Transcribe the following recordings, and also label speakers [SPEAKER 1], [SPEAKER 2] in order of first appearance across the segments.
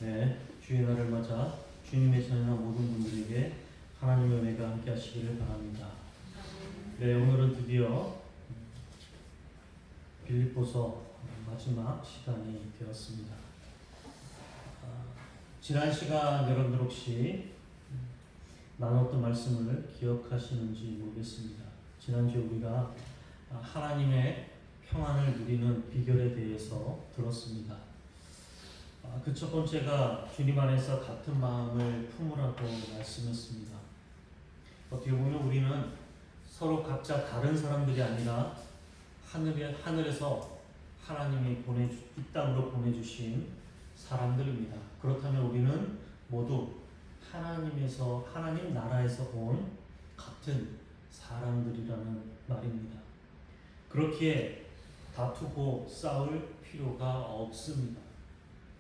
[SPEAKER 1] 네, 주의 날을 맞아 주님의 자녀 모든 분들에게 하나님의 은혜가 함께 하시기를 바랍니다. 네, 오늘은 드디어 빌립보서 마지막 시간이 되었습니다. 지난 시간 여러분들 혹시 나눴던 말씀을 기억하시는지 모르겠습니다. 지난주에 우리가 하나님의 평안을 누리는 비결에 대해서 들었습니다. 그 첫 번째가 주님 안에서 같은 마음을 품으라고 말씀했습니다. 어떻게 보면 우리는 서로 각자 다른 사람들이 아니라 하늘에서 하나님이 이 땅으로 보내주신 사람들입니다. 그렇다면 우리는 모두 하나님 나라에서 온 같은 사람들이라는 말입니다. 그렇기에 다투고 싸울 필요가 없습니다.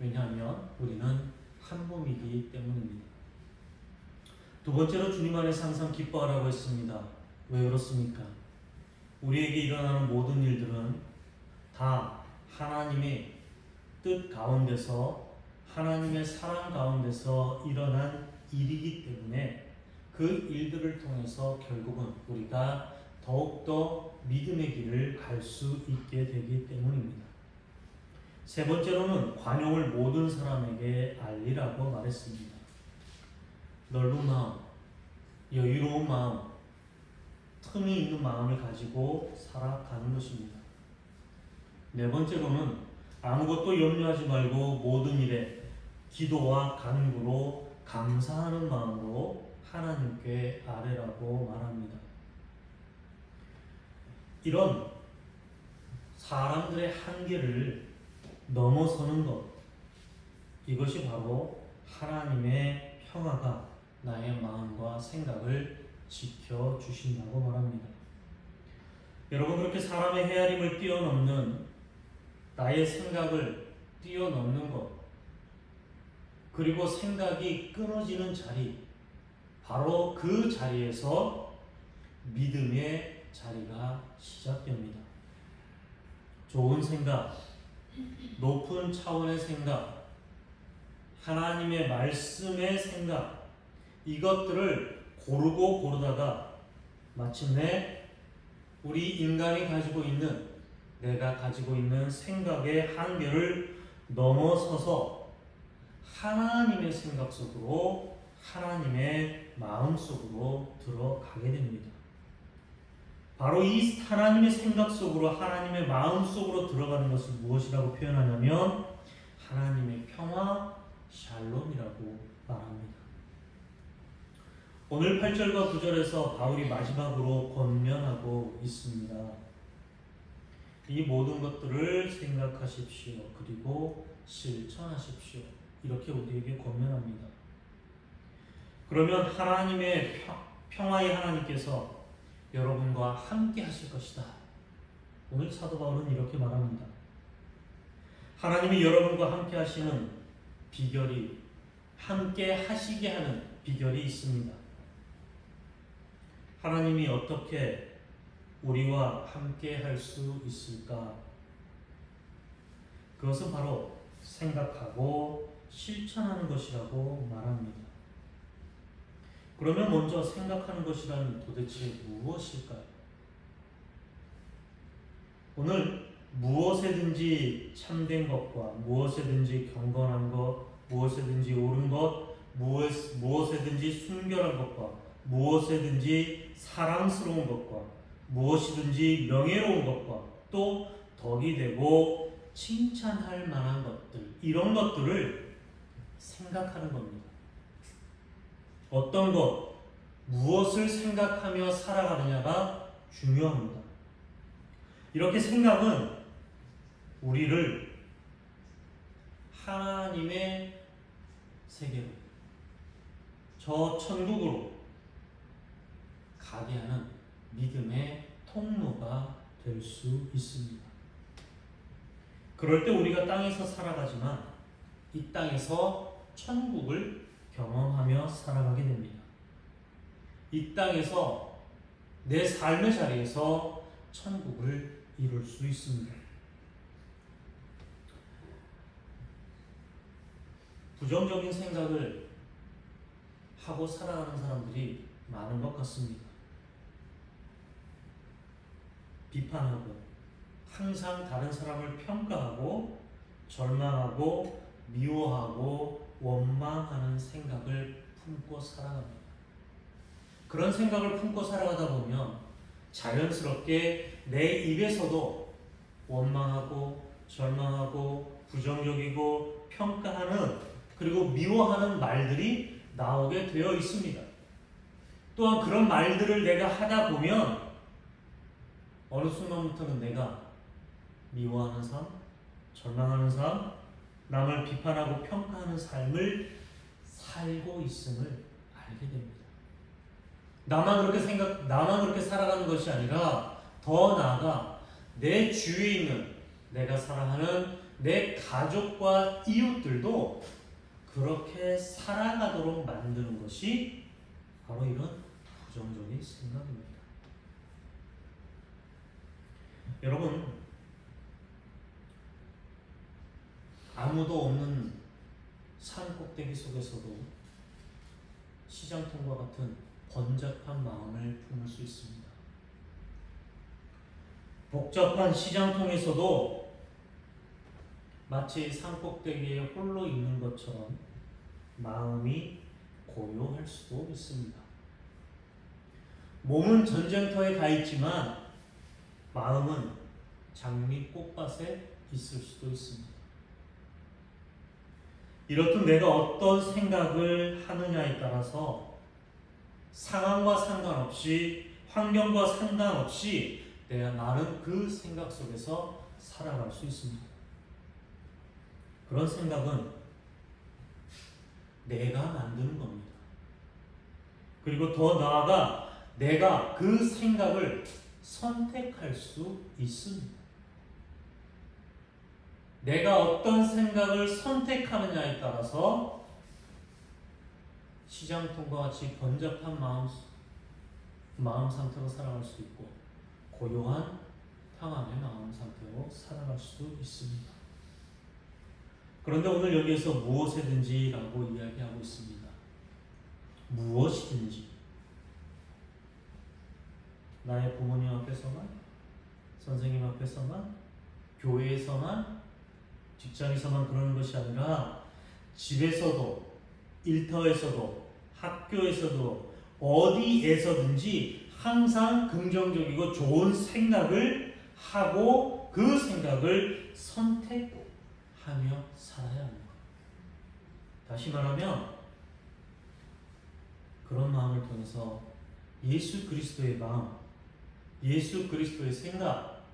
[SPEAKER 1] 왜냐하면 우리는 한 몸이기 때문입니다. 두 번째로 주님 안에서 항상 기뻐하라고 했습니다. 왜 그렇습니까? 우리에게 일어나는 모든 일들은 다 하나님의 뜻 가운데서 하나님의 사랑 가운데서 일어난 일이기 때문에 그 일들을 통해서 결국은 우리가 더욱더 믿음의 길을 갈 수 있게 되기 때문입니다. 세 번째로는 관용을 모든 사람에게 알리라고 말했습니다. 넓은 마음, 여유로운 마음, 틈이 있는 마음을 가지고 살아가는 것입니다. 네 번째로는 아무것도 염려하지 말고 모든 일에 기도와 간구로 감사하는 마음으로 하나님께 아뢰라고 말합니다. 이런 사람들의 한계를 넘어서는 것, 이것이 바로 하나님의 평화가 나의 마음과 생각을 지켜주신다고 말합니다. 여러분, 그렇게 사람의 헤아림을 뛰어넘는 나의 생각을 뛰어넘는 것, 그리고 생각이 끊어지는 자리, 바로 그 자리에서 믿음의 자리가 시작됩니다. 좋은 생각, 높은 차원의 생각, 하나님의 말씀의 생각, 이것들을 고르고 고르다가 마침내 우리 인간이 가지고 있는, 내가 가지고 있는 생각의 한계를 넘어서서 하나님의 생각 속으로, 하나님의 마음 속으로 들어가게 됩니다. 바로 이 하나님의 생각 속으로, 하나님의 마음 속으로 들어가는 것을 무엇이라고 표현하냐면 하나님의 평화, 샬롬이라고 말합니다. 오늘 8절과 9절에서 바울이 마지막으로 권면하고 있습니다. 이 모든 것들을 생각하십시오. 그리고 실천하십시오. 이렇게 우리에게 권면합니다. 그러면 하나님의 평화의 하나님께서 여러분과 함께 하실 것이다. 오늘 사도 바울은 이렇게 말합니다. 하나님이 여러분과 함께 하시는 비결이, 함께 하시게 하는 비결이 있습니다. 하나님이 어떻게 우리와 함께 할 수 있을까? 그것은 바로 생각하고 실천하는 것이라고 말합니다. 그러면 먼저 생각하는 것이란 도대체 무엇일까요? 오늘 무엇에든지 참된 것과 무엇에든지 경건한 것, 무엇에든지 옳은 것, 무엇에든지 순결한 것과 무엇에든지 사랑스러운 것과 무엇이든지 명예로운 것과 또 덕이 되고 칭찬할 만한 것들, 이런 것들을 생각하는 겁니다. 어떤 것, 무엇을 생각하며 살아가느냐가 중요합니다. 이렇게 생각은 우리를 하나님의 세계로, 저 천국으로 가게 하는 믿음의 통로가 될 수 있습니다. 그럴 때 우리가 땅에서 살아가지만 이 땅에서 천국을 경험하며 살아가게 됩니다. 이 땅에서 내 삶의 자리에서 천국을 이룰 수 있습니다. 부정적인 생각을 하고 살아가는 사람들이 많은 것 같습니다. 비판하고 항상 다른 사람을 평가하고 절망하고 미워하고 원망하는 생각을 품고 살아갑니다. 그런 생각을 품고 살아가다 보면 자연스럽게 내 입에서도 원망하고 절망하고 부정적이고 평가하는 그리고 미워하는 말들이 나오게 되어 있습니다. 또한 그런 말들을 내가 하다 보면 어느 순간부터는 내가 미워하는 삶, 절망하는 삶, 남을 비판하고 평가하는 삶을 살고 있음을 알게 됩니다. 나만 그렇게 살아가는 것이 아니라 더 나아가 내 주위에 있는 내가 사랑하는 내 가족과 이웃들도 그렇게 살아가도록 만드는 것이 바로 이런 부정적인 생각입니다. 여러분, 아무도 없는 산 꼭대기 속에서도 시장통과 같은 번잡한 마음을 품을 수 있습니다. 복잡한 시장통에서도 마치 산 꼭대기에 홀로 있는 것처럼 마음이 고요할 수도 있습니다. 몸은 전쟁터에 가 있지만 마음은 장미 꽃밭에 있을 수도 있습니다. 이렇듯 내가 어떤 생각을 하느냐에 따라서 상황과 상관없이 환경과 상관없이 나는 그 생각 속에서 살아갈 수 있습니다. 그런 생각은 내가 만드는 겁니다. 그리고 더 나아가 내가 그 생각을 선택할 수 있습니다. 내가 어떤 생각을 선택하느냐에 따라서 시장통과 같이 번잡한 마음 상태로 살아갈 수 있고 고요한 평안의 마음 상태로 살아갈 수도 있습니다. 그런데 오늘 여기에서 무엇이든지 라고 이야기하고 있습니다. 무엇이든지. 나의 부모님 앞에서만, 선생님 앞에서만, 교회에서만, 직장에서만 그러는 것이 아니라 집에서도, 일터에서도, 학교에서도, 어디에서든지 항상 긍정적이고 좋은 생각을 하고 그 생각을 선택하며 살아야 합니다. 다시 말하면 그런 마음을 통해서 예수 그리스도의 마음, 예수 그리스도의 생각,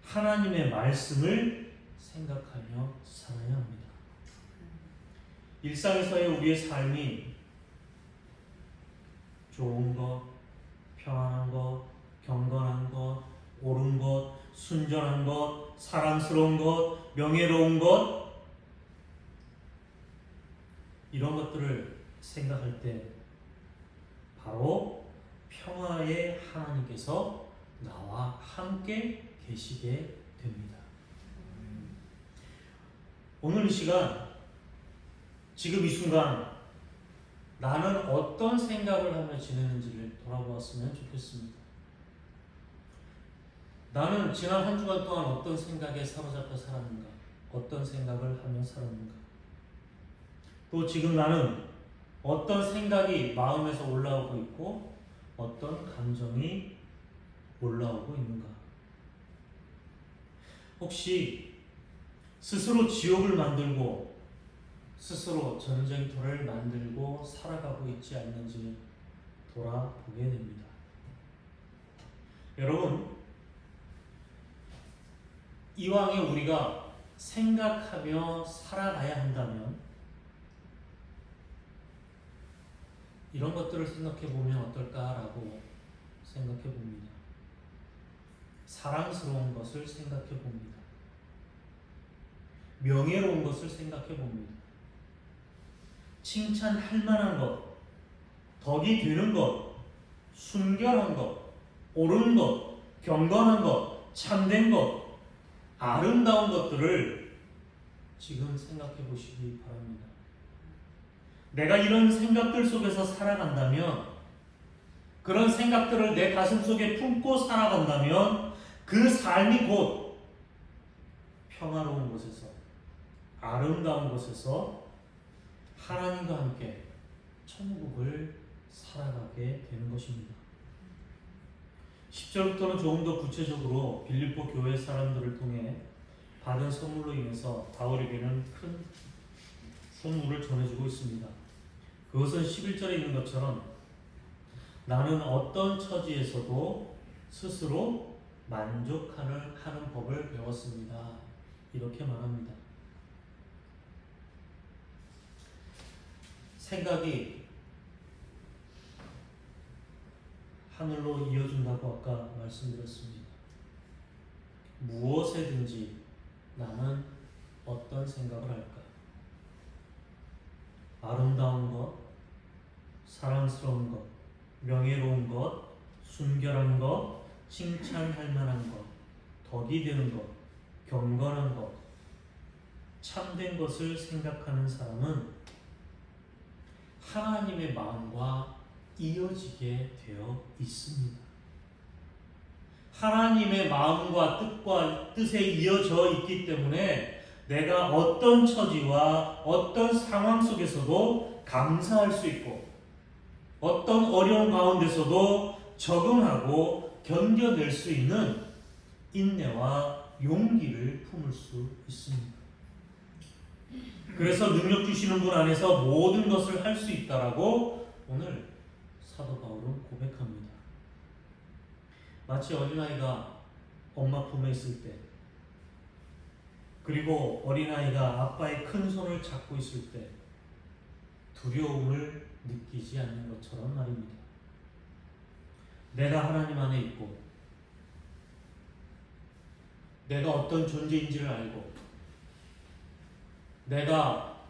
[SPEAKER 1] 하나님의 말씀을 생각하며 살아야 합니다. 일상에서의 우리의 삶이 좋은 것, 평안한 것, 경건한 것, 옳은 것, 순전한 것, 사랑스러운 것, 명예로운 것, 이런 것들을 생각할 때 바로 평화의 하나님께서 나와 함께 계시게 됩니다. 오늘 이 시간, 지금 이 순간 나는 어떤 생각을 하며 지내는지를 돌아보았으면 좋겠습니다. 나는 지난 한 주간 동안 어떤 생각에 사로잡혀 살았는가? 어떤 생각을 하며 살았는가? 또 지금 나는 어떤 생각이 마음에서 올라오고 있고 어떤 감정이 올라오고 있는가? 혹시 스스로 지옥을 만들고 스스로 전쟁터를 만들고 살아가고 있지 않는지 돌아보게 됩니다. 여러분, 이왕에 우리가 생각하며 살아가야 한다면 이런 것들을 생각해 보면 어떨까라고 생각해 봅니다. 사랑스러운 것을 생각해 봅니다. 명예로운 것을 생각해 봅니다. 칭찬할 만한 것, 덕이 되는 것, 순결한 것, 옳은 것, 경건한 것, 참된 것, 아름다운 것들을 지금 생각해 보시기 바랍니다. 내가 이런 생각들 속에서 살아간다면, 그런 생각들을 내 가슴 속에 품고 살아간다면 그 삶이 곧 평화로운 곳에서, 아름다운 곳에서 하나님과 함께 천국을 살아가게 되는 것입니다. 10절부터는 조금 더 구체적으로 빌립보 교회 사람들을 통해 받은 선물로 인해서 바울에게는 큰 선물을 전해주고 있습니다. 그것은 11절에 있는 것처럼 나는 어떤 처지에서도 스스로 만족하는 법을 배웠습니다. 이렇게 말합니다. 생각이 하늘로 이어준다고 아까 말씀드렸습니다. 무엇에든지 나는 어떤 생각을 할까? 아름다운 것, 사랑스러운 것, 명예로운 것, 순결한 것, 칭찬할 만한 것, 덕이 되는 것, 경건한 것, 참된 것을 생각하는 사람은 하나님의 마음과 이어지게 되어 있습니다. 하나님의 마음과 뜻에 이어져 있기 때문에 내가 어떤 처지와 어떤 상황 속에서도 감사할 수 있고, 어떤 어려운 가운데서도 적응하고 견뎌낼 수 있는 인내와 용기를 품을 수 있습니다. 그래서 능력 주시는 분 안에서 모든 것을 할 수 있다라고 오늘 사도 바울은 고백합니다. 마치 어린아이가 엄마 품에 있을 때, 그리고 어린아이가 아빠의 큰 손을 잡고 있을 때 두려움을 느끼지 않는 것처럼 말입니다. 내가 하나님 안에 있고, 내가 어떤 존재인지를 알고, 내가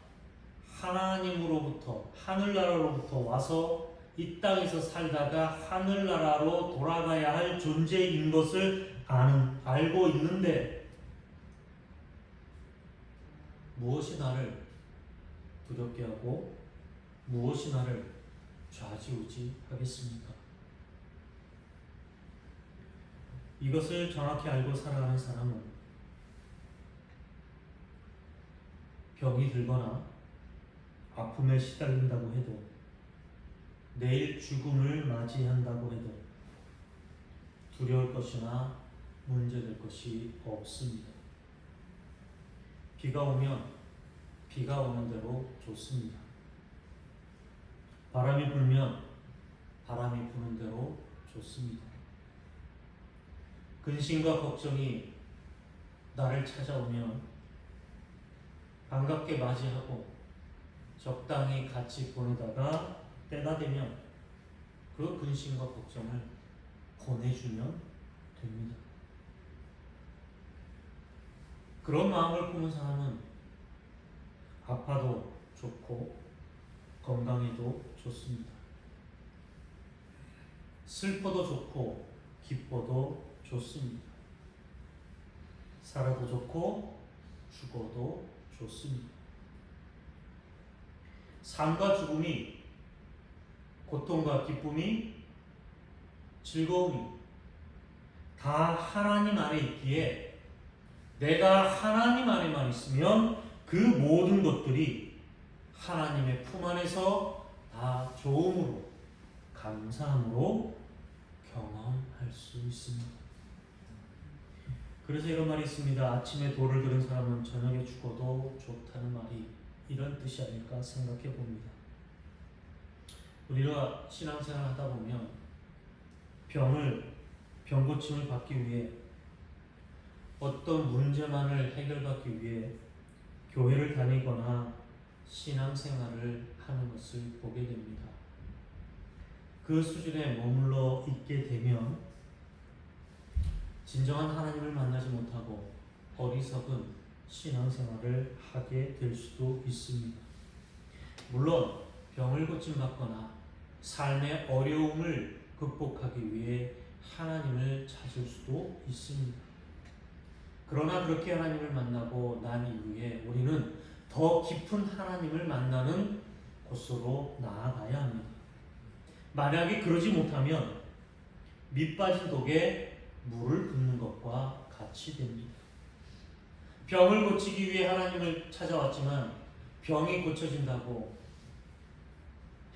[SPEAKER 1] 하나님으로부터, 하늘나라로부터 와서 이 땅에서 살다가 하늘나라로 돌아가야 할 존재인 것을 알고 있는데 무엇이 나를 두렵게 하고 무엇이 나를 좌지우지 하겠습니까? 이것을 정확히 알고 살아가는 사람은 병이 들거나 아픔에 시달린다고 해도, 내일 죽음을 맞이한다고 해도 두려울 것이나 문제될 것이 없습니다. 비가 오면 비가 오는 대로 좋습니다. 바람이 불면 바람이 부는 대로 좋습니다. 근심과 걱정이 나를 찾아오면 반갑게 맞이하고 적당히 같이 보내다가 때가 되면 그 근심과 걱정을 보내주면 됩니다. 그런 마음을 품은 사람은 아파도 좋고 건강해도 좋습니다. 슬퍼도 좋고 기뻐도 좋습니다. 살아도 좋고 죽어도 좋습니다. 삶과 죽음이, 고통과 기쁨이, 즐거움이 다 하나님 안에 있기에 내가 하나님 안에만 있으면 그 모든 것들이 하나님의 품 안에서 다 좋음으로, 감사함으로 경험할 수 있습니다. 그래서 이런 말이 있습니다. 아침에 돌을 들은 사람은 저녁에 죽어도 좋다는 말이 이런 뜻이 아닐까 생각해 봅니다. 우리가 신앙생활 하다 보면 병 고침을 받기 위해, 어떤 문제만을 해결받기 위해 교회를 다니거나 신앙생활을 하는 것을 보게 됩니다. 그 수준에 머물러 있게 되면 진정한 하나님을 만나지 못하고 어리석은 신앙생활을 하게 될 수도 있습니다. 물론 병을 고침받거나 삶의 어려움을 극복하기 위해 하나님을 찾을 수도 있습니다. 그러나 그렇게 하나님을 만나고 난 이후에 우리는 더 깊은 하나님을 만나는 곳으로 나아가야 합니다. 만약에 그러지 못하면 밑 빠진 독에 물을 붓는 것과 같이 됩니다. 병을 고치기 위해 하나님을 찾아왔지만 병이 고쳐진다고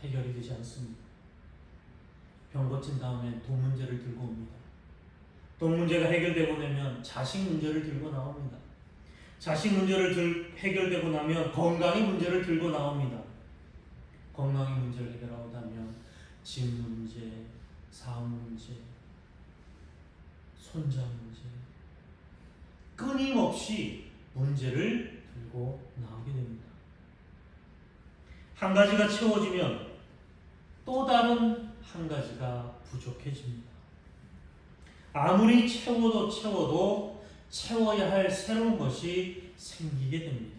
[SPEAKER 1] 해결이 되지 않습니다. 병 고친 다음에 돈 문제를 들고 옵니다. 돈 문제가 해결되고 나면 자식 문제를 들고 나옵니다. 자식 문제를 해결되고 나면 건강의 문제를 들고 나옵니다. 건강의 문제를 해결하고 나면 집 문제, 사업 문제, 손자 문제, 끊임없이 문제를 들고 나오게 됩니다. 한 가지가 채워지면 또 다른 한 가지가 부족해집니다. 아무리 채워도 채워야 할 새로운 것이 생기게 됩니다.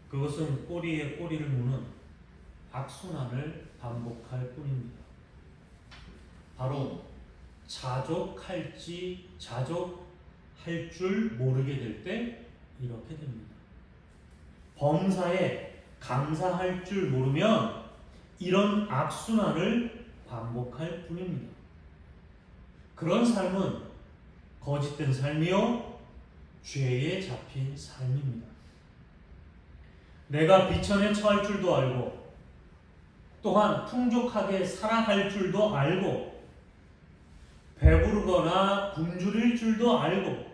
[SPEAKER 1] 그것은 꼬리에 꼬리를 무는 악순환을 반복할 뿐입니다. 바로 자족할 줄 모르게 될 때 이렇게 됩니다. 범사에 감사할 줄 모르면 이런 악순환을 반복할 뿐입니다. 그런 삶은 거짓된 삶이요 죄에 잡힌 삶입니다. 내가 비천에 처할 줄도 알고 또한 풍족하게 살아갈 줄도 알고 배부르거나 굶주릴 줄도 알고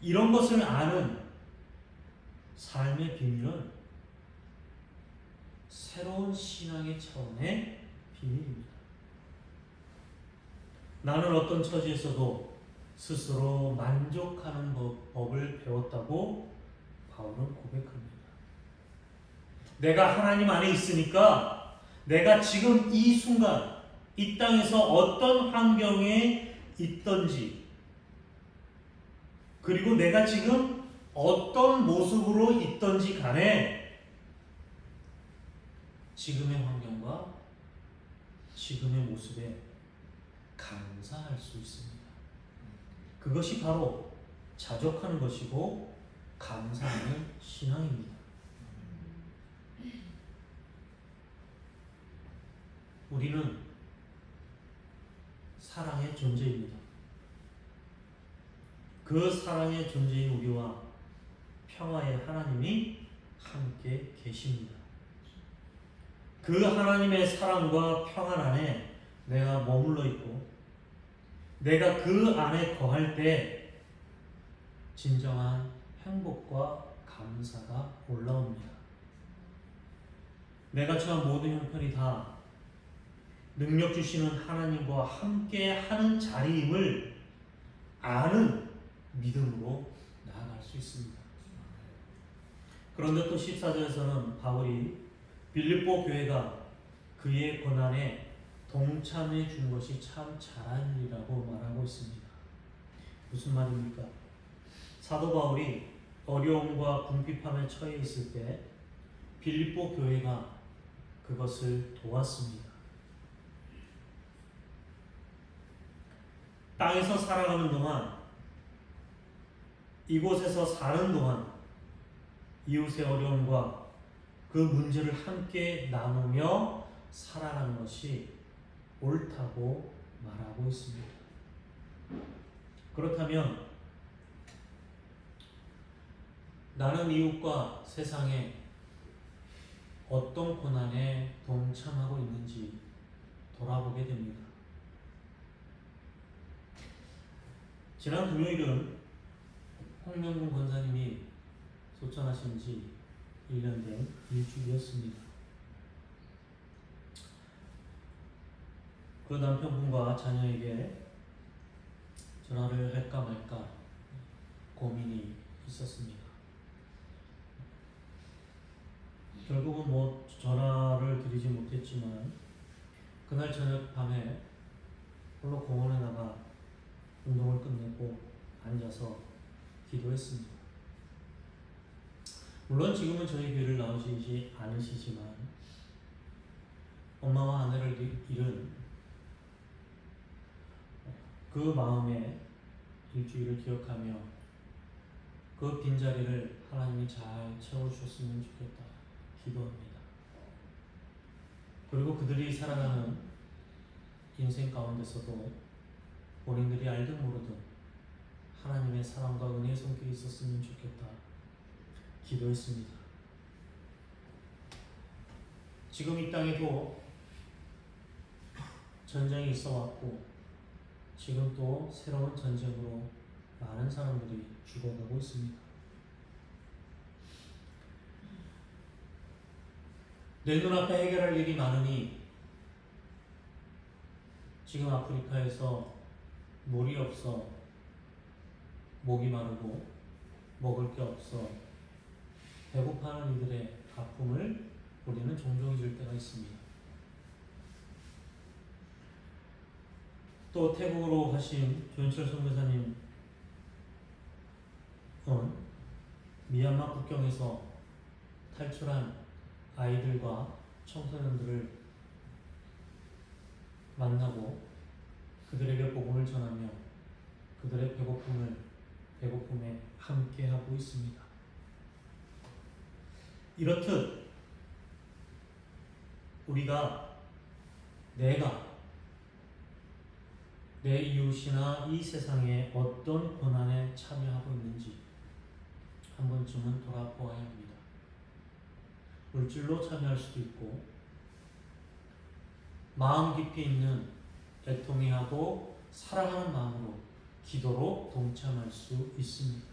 [SPEAKER 1] 이런 것을 아는 삶의 비밀은 새로운 신앙의 차원의 비밀입니다. 나는 어떤 처지에서도 스스로 만족하는 법을 배웠다고 바울은 고백합니다. 내가 하나님 안에 있으니까 내가 지금 이 순간 이 땅에서 어떤 환경에 있든지 그리고 내가 지금 어떤 모습으로 있든지 간에 지금의 환경과 지금의 모습에 감사할 수 있습니다. 그것이 바로 자족하는 것이고 감사하는 신앙입니다. 우리는 사랑의 존재입니다. 그 사랑의 존재인 우리와 평화의 하나님이 함께 계십니다. 그 하나님의 사랑과 평안 안에 내가 머물러 있고 내가 그 안에 거할 때 진정한 행복과 감사가 올라옵니다. 내가 처한 모든 형편이 다 능력 주시는 하나님과 함께 하는 자리임을 아는 믿음으로 나아갈 수 있습니다. 그런데 또 14절에서는 바울이 빌립보 교회가 그의 고난에 동참해 준 것이 참 잘한 일이라고 말하고 있습니다. 무슨 말입니까? 사도 바울이 어려움과 궁핍함에 처해 있을 때 빌립보 교회가 그것을 도왔습니다. 땅에서 살아가는 동안 이곳에서 사는 동안 이웃의 어려움과 그 문제를 함께 나누며 살아가는 것이 옳다고 말하고 있습니다. 그렇다면 나는 이웃과 세상에 어떤 고난에 동참하고 있는지 돌아보게 됩니다. 지난 금요일은 홍명근 권사님이 소천하신 지 1년 된 일주일이었습니다. 그 남편분과 자녀에게 전화를 할까 말까 고민이 있었습니다. 결국은 전화를 드리지 못했지만 그날 저녁 밤에 홀로 공원에 나가 운동을 끝내고 앉아서 기도했습니다. 물론 지금은 저희 교회를 나오시지 않으시지만 엄마와 아내를 잃은 그 마음에 일주일을 기억하며 그 빈자리를 하나님이 잘 채워주셨으면 좋겠다 기도합니다. 그리고 그들이 살아가는 인생 가운데서도 본인들이 알든 모르든 하나님의 사랑과 은혜의 손길이 있었으면 좋겠다 기도했습니다. 지금 이 땅에도 전쟁이 있어왔고 지금 또 새로운 전쟁으로 많은 사람들이 죽어가고 있습니다. 내 눈앞에 해결할 일이 많으니 지금 아프리카에서 물이 없어 목이 마르고 먹을 게 없어 배고파하는 이들의 아픔을 우리는 종종 잊을 때가 있습니다. 또 태국으로 가신 조현철 선교사님 미얀마 국경에서 탈출한 아이들과 청소년들을 만나고 그들에게 복음을 전하며 그들의 배고픔에 함께하고 있습니다. 이렇듯 우리가 내가 내 이웃이나 이 세상에 어떤 고난에 참여하고 있는지 한 번쯤은 돌아보아야 합니다. 물질로 참여할 수도 있고 마음 깊이 있는 애통해하고 사랑하는 마음으로 기도로 동참할 수 있습니다.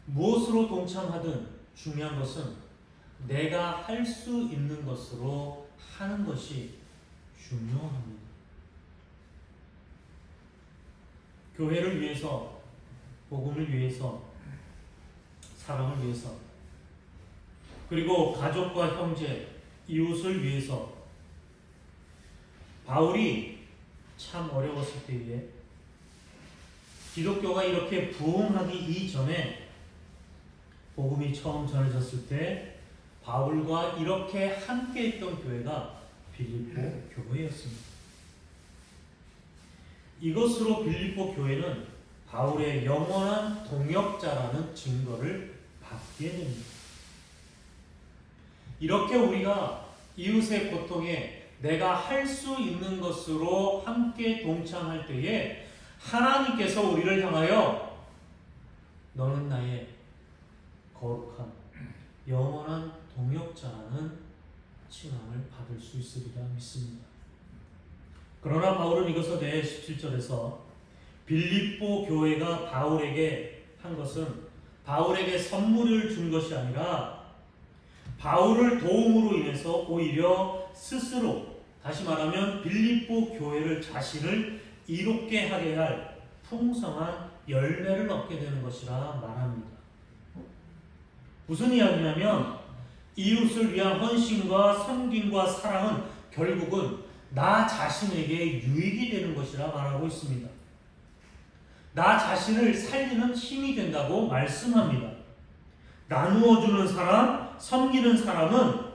[SPEAKER 1] 무엇으로 동참하든 중요한 것은 내가 할 수 있는 것으로 하는 것이 중요합니다. 교회를 위해서, 복음을 위해서, 사랑을 위해서, 그리고 가족과 형제, 이웃을 위해서 바울이 참 어려웠을 때에 기독교가 이렇게 부흥하기 이전에 복음이 처음 전해졌을 때 바울과 이렇게 함께했던 교회가 빌립보 교회였습니다. 이것으로 빌립보 교회는 바울의 영원한 동역자라는 증거를 받게 됩니다. 이렇게 우리가 이웃의 고통에 내가 할 수 있는 것으로 함께 동참할 때에 하나님께서 우리를 향하여 너는 나의 거룩한 영원한 동역자라는 칭함을 받을 수 있으리라 믿습니다. 그러나 바울은 이것에 대해 17절에서 빌립보 교회가 바울에게 한 것은 바울에게 선물을 준 것이 아니라 바울을 도움으로 인해서 오히려 스스로, 다시 말하면 빌립보 교회를 자신을 이롭게 하게 할 풍성한 열매를 얻게 되는 것이라 말합니다. 무슨 이야기냐면 이웃을 위한 헌신과 섬김과 사랑은 결국은 나 자신에게 유익이 되는 것이라 말하고 있습니다. 나 자신을 살리는 힘이 된다고 말씀합니다. 나누어주는 사람, 섬기는 사람은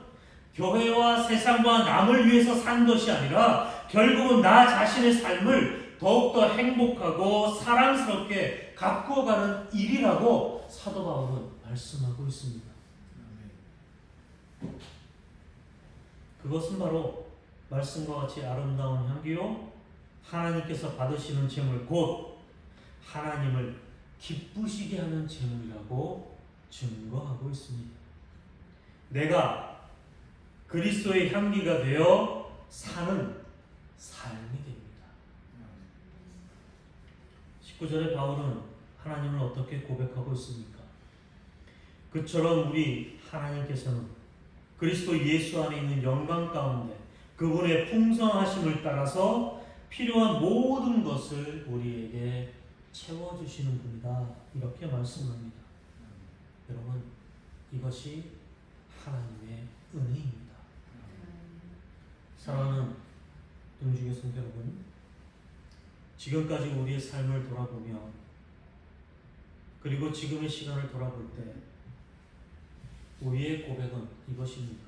[SPEAKER 1] 교회와 세상과 남을 위해서 산 것이 아니라 결국은 나 자신의 삶을 더욱더 행복하고 사랑스럽게 가꾸어가는 일이라고 사도 바울은 말씀하고 있습니다. 그것은 바로 말씀과 같이 아름다운 향기요 하나님께서 받으시는 제물 곧 하나님을 기쁘시게 하는 제물이라고 증거하고 있습니다. 내가 그리스도의 향기가 되어 사는 삶이 됩니다. 19절에 바울은 하나님을 어떻게 고백하고 있습니까? 그처럼 우리 하나님께서는 그리스도 예수 안에 있는 영광 가운데 그분의 풍성하심을 따라서 필요한 모든 것을 우리에게 채워주시는 분이다. 이렇게 말씀합니다. 여러분, 이것이 하나님의 은혜입니다. 사랑하는 동주교 성도 여러분, 지금까지 우리의 삶을 돌아보며 그리고 지금의 시간을 돌아볼 때 우리의 고백은 이것입니다.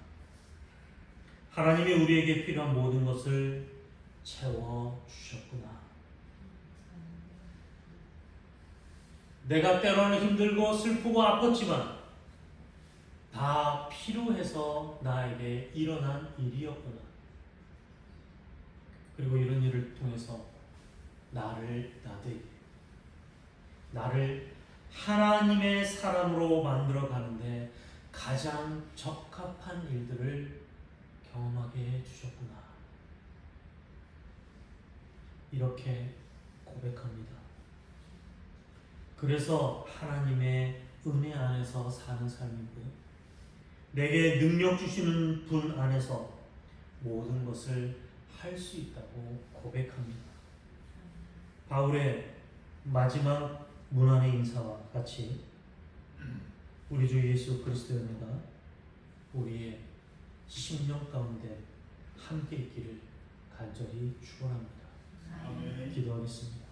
[SPEAKER 1] 하나님이 우리에게 필요한 모든 것을 채워주셨구나. 내가 때로는 힘들고 슬프고 아팠지만 다 필요해서 나에게 일어난 일이었구나. 그리고 이런 일을 통해서 나를 하나님의 사람으로 만들어 가는데 가장 적합한 일들을 경험하게 해 주셨구나. 이렇게 고백합니다. 그래서 하나님의 은혜 안에서 사는 삶이고, 내게 능력 주시는 분 안에서 모든 것을 할 수 있다고 고백합니다. 바울의 마지막 문안의 인사와 같이 우리 주 예수 그리스도의 은혜가 우리의 심령 가운데 함께 있기를 간절히 축원합니다. 기도하겠습니다.